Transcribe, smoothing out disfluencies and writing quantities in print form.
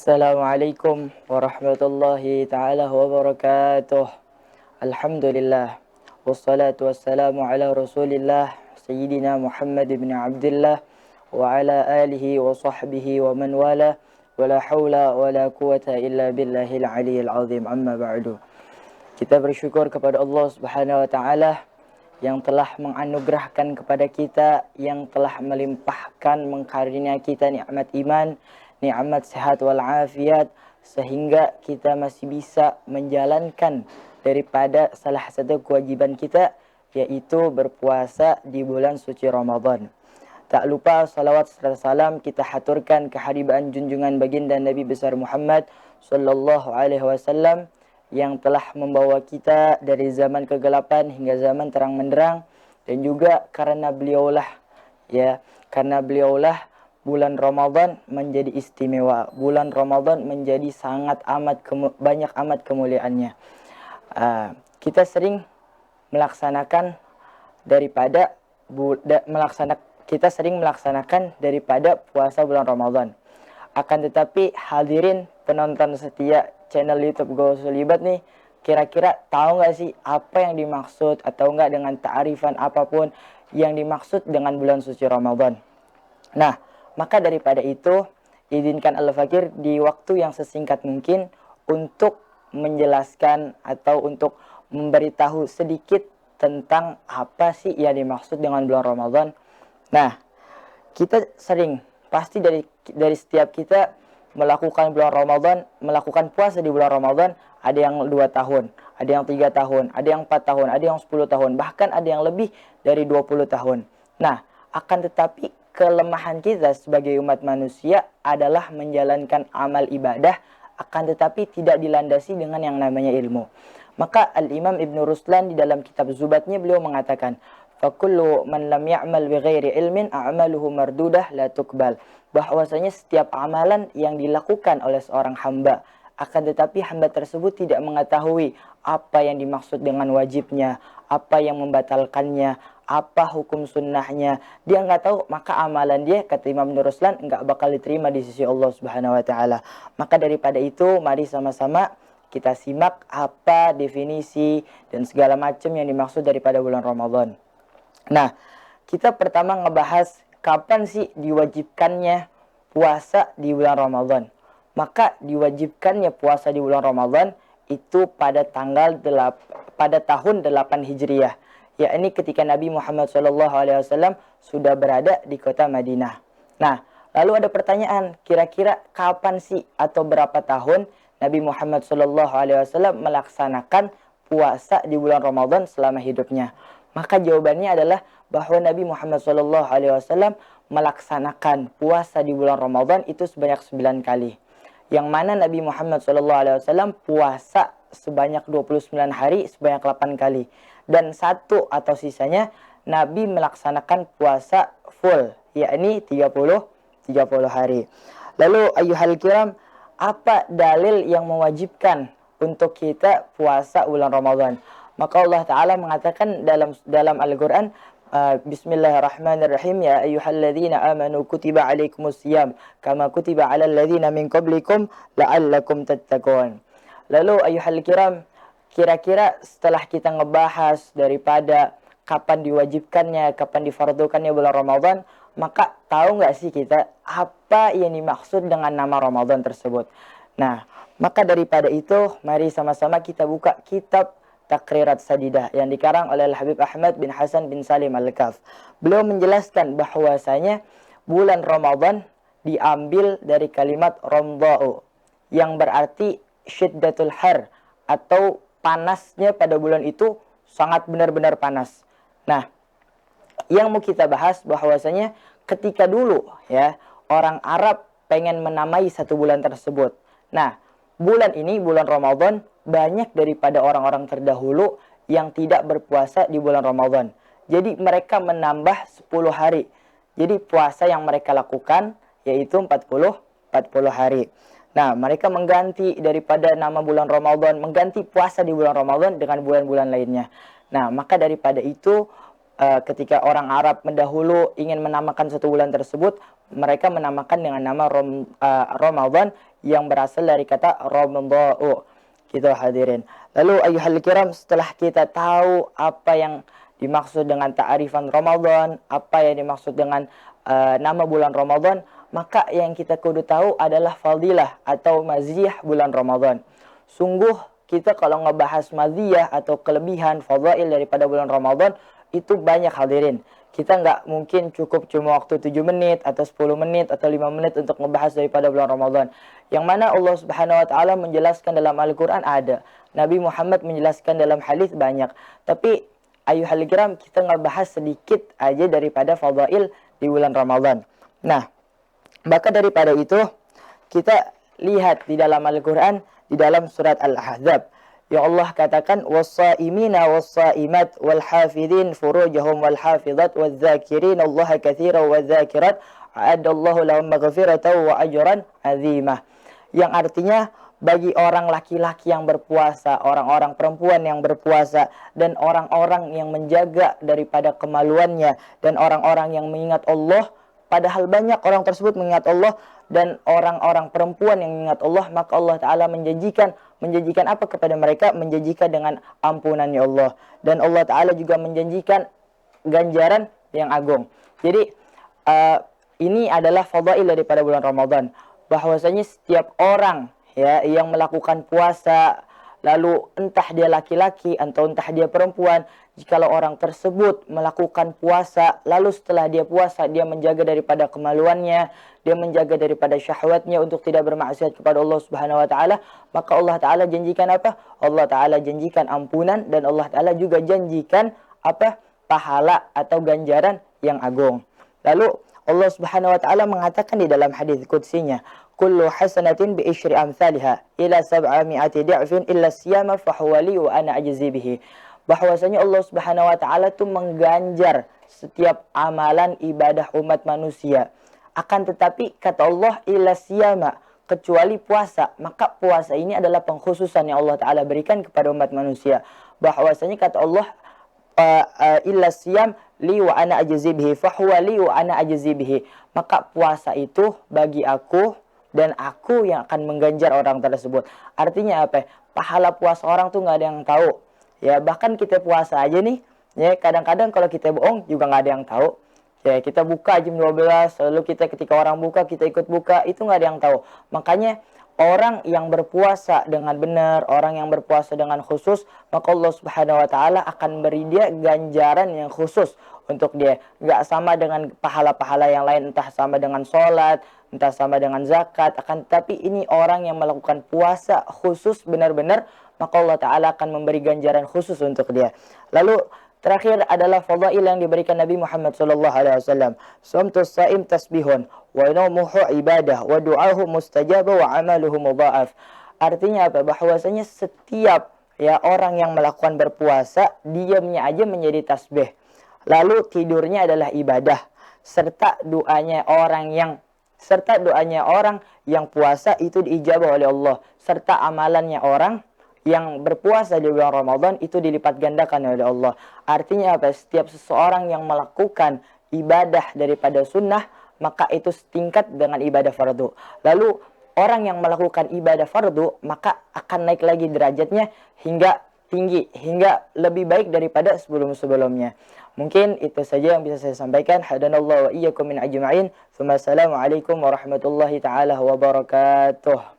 Assalamualaikum warahmatullahi ta'ala wabarakatuh. Alhamdulillah. Wassalatu wassalamu ala rasulillah Sayyidina Muhammad ibn Abdullah wa ala alihi wa sahbihi wa man wala wa la hawla wa la quwata illa billahil aliyil azim, amma ba'du. Kita bersyukur kepada Allah subhanahu wa ta'ala yang telah menganugerahkan kepada kita, yang telah melimpahkan mengkarunia kita nikmat iman, nikmat sehat wal afiat, sehingga kita masih bisa menjalankan daripada salah satu kewajiban kita, yaitu berpuasa di bulan suci Ramadan. Tak lupa salawat serta salam kita haturkan kehadiran junjungan baginda Nabi besar Muhammad sallallahu alaihi wasallam yang telah membawa kita dari zaman kegelapan hingga zaman terang benderang, dan juga karena beliaulah bulan Ramadan menjadi istimewa. Bulan Ramadan menjadi sangat banyak amat kemuliaannya. Kita sering melaksanakan daripada puasa bulan Ramadan. Akan tetapi hadirin penonton setia channel YouTube Gausulibat nih, kira-kira tahu nggak sih apa yang dimaksud atau nggak dengan ta'rifan apapun yang dimaksud dengan bulan suci Ramadan? Nah, maka daripada itu, izinkan Al-Fakir di waktu yang sesingkat mungkin untuk menjelaskan atau untuk memberitahu sedikit tentang apa sih yang dimaksud dengan bulan Ramadan. Nah, kita pasti dari setiap kita melakukan puasa di bulan Ramadan, ada yang 2 tahun, ada yang 3 tahun, ada yang 4 tahun, ada yang 10 tahun, bahkan ada yang lebih dari 20 tahun. Nah, akan tetapi kelemahan kita sebagai umat manusia adalah menjalankan amal ibadah, akan tetapi tidak dilandasi dengan yang namanya ilmu. Maka Al-Imam Ibn Ruslan di dalam kitab Zubatnya beliau mengatakan, "Fakullu man lam ya'mal bighairi ilmin a'maluhu mardudah la tuqbal." Bahwasanya setiap amalan yang dilakukan oleh seorang hamba, akan tetapi hamba tersebut tidak mengetahui apa yang dimaksud dengan wajibnya, apa yang membatalkannya, apa hukum sunnahnya, dia nggak tahu, maka amalan dia, kata Imam Ibn Ruslan, nggak bakal diterima di sisi Allah Subhanahu wa Ta'ala. Maka daripada itu, mari sama-sama kita simak apa definisi dan segala macam yang dimaksud daripada bulan Ramadan. Nah, kita pertama ngebahas kapan sih diwajibkannya puasa di bulan Ramadan. Maka diwajibkannya puasa di bulan Ramadan itu pada tahun 8 Hijriah, yakni ketika Nabi Muhammad SAW sudah berada di kota Madinah. Nah, lalu ada pertanyaan, kira-kira kapan sih atau berapa tahun Nabi Muhammad SAW melaksanakan puasa di bulan Ramadan selama hidupnya? Maka jawabannya adalah bahwa Nabi Muhammad SAW melaksanakan puasa di bulan Ramadan itu sebanyak 9 kali. Yang mana Nabi Muhammad SAW puasa sebanyak 29 hari sebanyak 8 kali. Dan satu atau sisanya Nabi melaksanakan puasa full, yakni 30 hari. Lalu ayyuhal kiram, apa dalil yang mewajibkan untuk kita puasa bulan Ramadan? Maka Allah Ta'ala mengatakan dalam Al-Quran, Bismillahirrahmanirrahim, ya ayyuhalladzina amanu kutiba alaikumus siyam kama kutiba alal ladzina min qablikum la'allakum tattaqun. Lalu ayyuhal kiram, kira-kira setelah kita ngebahas daripada kapan diwajibkannya, kapan difardukannya bulan Ramadan, maka tahu nggak sih kita apa yang dimaksud dengan nama Ramadan tersebut? Nah, maka daripada itu, mari sama-sama kita buka kitab Takrirat Sadidah yang dikarang oleh Habib Ahmad bin Hasan bin Salim Al-Kaf. Beliau menjelaskan bahwasanya bulan Ramadan diambil dari kalimat Ramdha'u, yang berarti syiddatul har, atau panasnya pada bulan itu sangat benar-benar panas. Nah, yang mau kita bahas bahwasanya ketika dulu orang Arab pengen menamai satu bulan tersebut. Nah, bulan ini, bulan Ramadan, banyak daripada orang-orang terdahulu yang tidak berpuasa di bulan Ramadan. Jadi mereka menambah 10 hari. Jadi puasa yang mereka lakukan yaitu 40 hari. Nah, mereka mengganti daripada nama bulan Ramadan, mengganti puasa di bulan Ramadan dengan bulan-bulan lainnya. Nah, maka daripada itu ketika orang Arab mendahulu ingin menamakan satu bulan tersebut, mereka menamakan dengan nama Ramadan yang berasal dari kata Ramadha'u. Gitu hadirin. Lalu ayyuhal kiram, setelah kita tahu apa yang dimaksud dengan ta'rifan Ramadan, apa yang dimaksud dengan nama bulan Ramadan, maka yang kita kudu tahu adalah fadilah atau maziyah bulan Ramadan. Sungguh kita kalau ngebahas maziyah atau kelebihan fadail daripada bulan Ramadan itu banyak hadirin. Kita nggak mungkin cukup cuma waktu 7 menit atau 10 menit atau 5 menit untuk ngebahas daripada bulan Ramadan. Yang mana Allah Subhanahu wa taala menjelaskan dalam Al-Qur'an ada. Nabi Muhammad menjelaskan dalam hadis banyak. Tapi ayuhal kiram, kita ngebahas sedikit aja daripada fadail di bulan Ramadan. Nah, maka daripada itu kita lihat di dalam Al-Qur'an di dalam surat Al-Ahzab. Ya Allah katakan was-saimina was-saimat wal-hafidhin furujahum wal-hafidhat wadh-dhakirina Allah katsiran wadh-dhakirat a'adallahu lahum maghfiratan wa ajran 'azimah. Yang artinya bagi orang laki-laki yang berpuasa, orang-orang perempuan yang berpuasa, dan orang-orang yang menjaga daripada kemaluannya, dan orang-orang yang mengingat Allah, padahal banyak orang tersebut mengingat Allah, dan orang-orang perempuan yang mengingat Allah, maka Allah Ta'ala menjanjikan apa kepada mereka? Menjanjikan dengan ampunannya Allah. Dan Allah Ta'ala juga menjanjikan ganjaran yang agung. Jadi ini adalah fadail daripada bulan Ramadan. Bahwasanya setiap orang ya yang melakukan puasa, lalu entah dia laki-laki atau entah dia perempuan, jikalau orang tersebut melakukan puasa, lalu setelah dia puasa dia menjaga daripada kemaluannya, dia menjaga daripada syahwatnya untuk tidak bermaksiat kepada Allah Subhanahu wa taala, maka Allah Taala janjikan apa? Allah Taala janjikan ampunan, dan Allah Taala juga janjikan apa? Pahala atau ganjaran yang agung. Lalu Allah Subhanahu wa taala mengatakan di dalam hadis qudsinya, kullu hasanatin bi isyri amsalha ila 700 di'fin illa siyama fa huwa li wa ana ajzi bihi. Bahwasanya Allah Subhanahu wa taala itu mengganjar setiap amalan ibadah umat manusia. Akan tetapi kata Allah illa siyama, kecuali puasa. Maka puasa ini adalah pengkhususan yang Allah Taala berikan kepada umat manusia. Bahwasanya kata Allah illa siyam li wa ana ajzi bihi fa huwa li wa ana ajzi bihi. Maka puasa itu bagi aku dan aku yang akan mengganjar orang tersebut. Artinya apa? Pahala puasa orang tuh nggak ada yang tahu. Ya, bahkan kita puasa aja nih, ya kadang-kadang kalau kita bohong juga nggak ada yang tahu. Ya, kita buka jam 12, lalu kita ketika orang buka kita ikut buka, itu nggak ada yang tahu. Makanya orang yang berpuasa dengan benar, orang yang berpuasa dengan khusus, maka Allah Subhanahu wa taala akan beri dia ganjaran yang khusus untuk dia. Nggak sama dengan pahala-pahala yang lain, entah sama dengan sholat, entah sama dengan zakat, akan tetapi ini orang yang melakukan puasa khusus benar-benar, maka Allah Ta'ala akan memberi ganjaran khusus untuk dia. Lalu terakhir adalah fadail yang diberikan Nabi Muhammad SAW. Sumtus saim tasbihun, wa naumuhu ibadah, wa du'ahu mustajabah, wa amaluhu mudha'af. Artinya apa? Bahwasanya setiap ya orang yang melakukan berpuasa, diamnya aja menjadi tasbih. Lalu tidurnya adalah ibadah. Serta doanya orang yang puasa itu diijabah oleh Allah. Serta amalannya orang yang berpuasa di bulan Ramadan itu dilipat gandakan oleh Allah. Artinya apa? Setiap seseorang yang melakukan ibadah daripada sunnah, maka itu setingkat dengan ibadah fardu. Lalu orang yang melakukan ibadah fardu, maka akan naik lagi derajatnya hingga tinggi, hingga lebih baik daripada sebelum-sebelumnya. Mungkin itu saja yang bisa saya sampaikan. Hadanallahu wa iyyakum min ajma'in. Assalamualaikum warahmatullahi taala wabarakatuh.